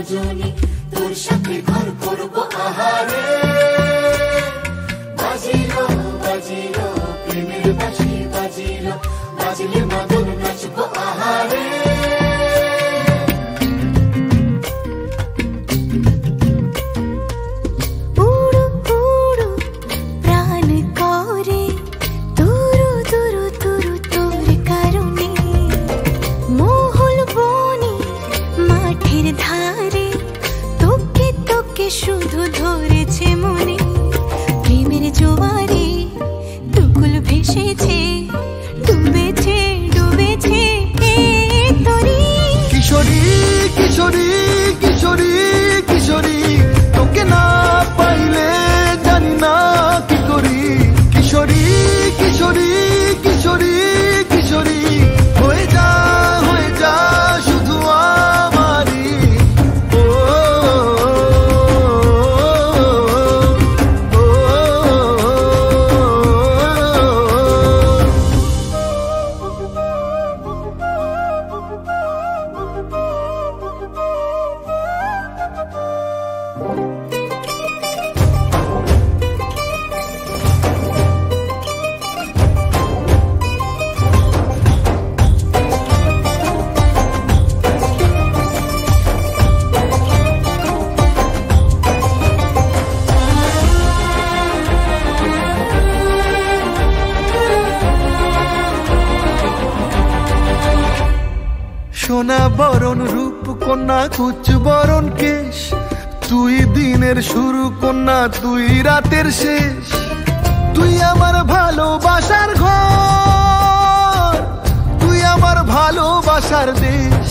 দুজনে তোর সাথে ঘর করবো আহারে। বাজিলো বাজিলো প্রেমের বাঁশি বাজিলো, বাজলে মদন নাচবো আহারে। শুধু ধরেছে মনে প্রেমের জোয়ারে, দুকুল ভেসেছে, ডুবেছে ডুবেছে তোরে। কিশোরী কিশোরী কিশোরী কিশোরী, তোকে না পাইলে জানি না কি করি। কিশোরী কিশোরী কিশোরী কিশোরী, হয়ে যা শুধু আমারি। সোনা বরণ রূপ কন্যা কুচ বরণ কেশ, তুই দিনের শুরু কন্যা তুই রাতের শেষ। তুই আমার ভালোবাসার ঘর, তুই আমার ভালোবাসার দেশ।